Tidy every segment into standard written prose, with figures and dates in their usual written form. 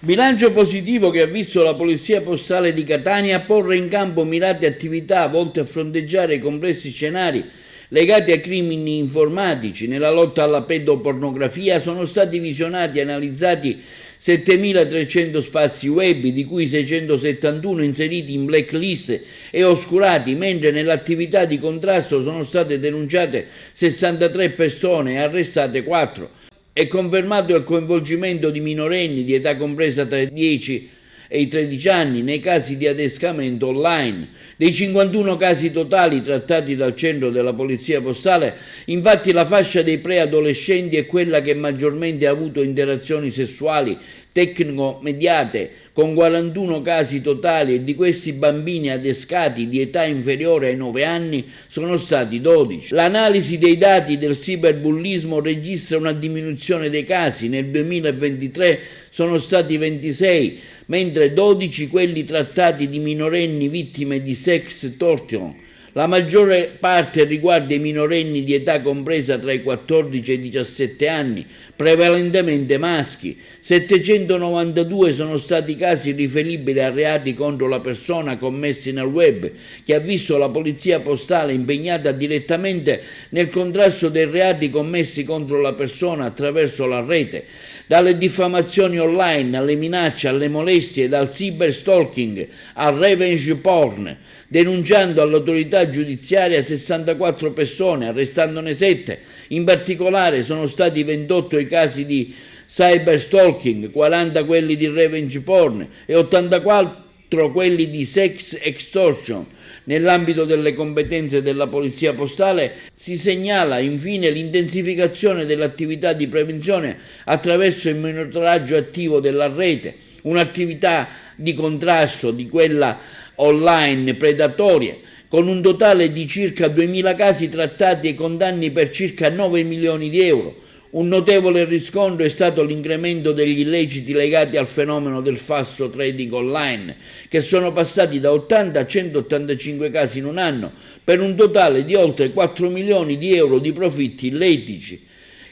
Bilancio positivo che ha visto la Polizia Postale di Catania porre in campo mirate attività volte a fronteggiare i complessi scenari legati a crimini informatici. Nella lotta alla pedopornografia sono stati visionati e analizzati 7.300 spazi web, di cui 671 inseriti in blacklist e oscurati, mentre nell'attività di contrasto sono state denunciate 63 persone e arrestate 4. È confermato il coinvolgimento di minorenni di età compresa tra i 10 e i 13 anni nei casi di adescamento online. Dei 51 casi totali trattati dal centro della Polizia Postale, infatti la fascia dei preadolescenti è quella che maggiormente ha avuto interazioni sessuali tecnico-mediate, con 41 casi totali, e di questi bambini adescati di età inferiore ai 9 anni sono stati 12. L'analisi dei dati del cyberbullismo registra una diminuzione dei casi. Nel 2023 sono stati 26, mentre 12 quelli trattati di minorenni vittime di sex tortion. La maggiore parte riguarda i minorenni di età compresa tra i 14 e i 17 anni, prevalentemente maschi. 792 sono stati casi riferibili a reati contro la persona commessi nel web, che ha visto la Polizia Postale impegnata direttamente nel contrasto dei reati commessi contro la persona attraverso la rete, dalle diffamazioni online alle minacce, alle molestie, dal cyberstalking al revenge porn, denunciando all'autorità giudiziaria 64 persone, arrestandone 7. In particolare sono stati 28 i casi di cyberstalking, 40 quelli di revenge porn e 84 quelli di sex extortion. Nell'ambito delle competenze della Polizia Postale si segnala infine l'intensificazione dell'attività di prevenzione attraverso il monitoraggio attivo della rete, un'attività di contrasto di quella online predatoria, con un totale di circa 2.000 casi trattati e condanni per circa 9 milioni di euro. Un notevole riscontro è stato l'incremento degli illeciti legati al fenomeno del falso trading online, che sono passati da 80 a 185 casi in un anno, per un totale di oltre 4 milioni di euro di profitti illeciti.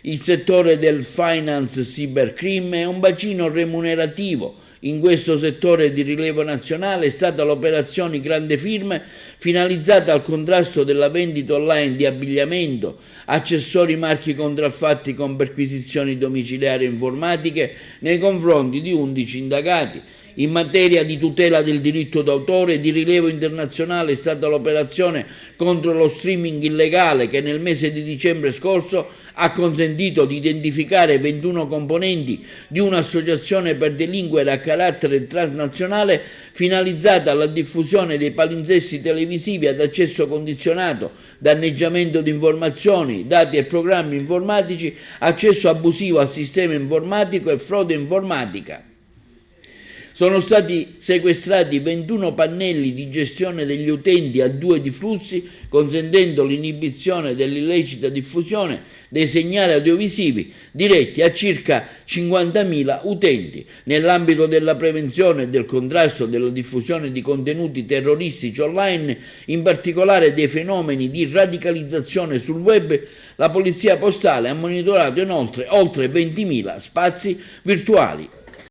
Il settore del finance cybercrime è un bacino remunerativo. In questo settore di rilievo nazionale è stata l'operazione Grande Firme, finalizzata al contrasto della vendita online di abbigliamento, accessori marchi contraffatti con perquisizioni domiciliari informatiche nei confronti di 11 indagati. In materia di tutela del diritto d'autore, di rilievo internazionale è stata l'operazione contro lo streaming illegale, che nel mese di dicembre scorso ha consentito di identificare 21 componenti di un'associazione per delinquere a carattere transnazionale finalizzata alla diffusione dei palinsesti televisivi ad accesso condizionato, danneggiamento di informazioni, dati e programmi informatici, accesso abusivo al sistema informatico e frode informatica. Sono stati sequestrati 21 pannelli di gestione degli utenti a 2 di flussi, consentendo l'inibizione dell'illecita diffusione dei segnali audiovisivi diretti a circa 50.000 utenti. Nell'ambito della prevenzione e del contrasto della diffusione di contenuti terroristici online, in particolare dei fenomeni di radicalizzazione sul web, la Polizia Postale ha monitorato inoltre oltre 20.000 spazi virtuali.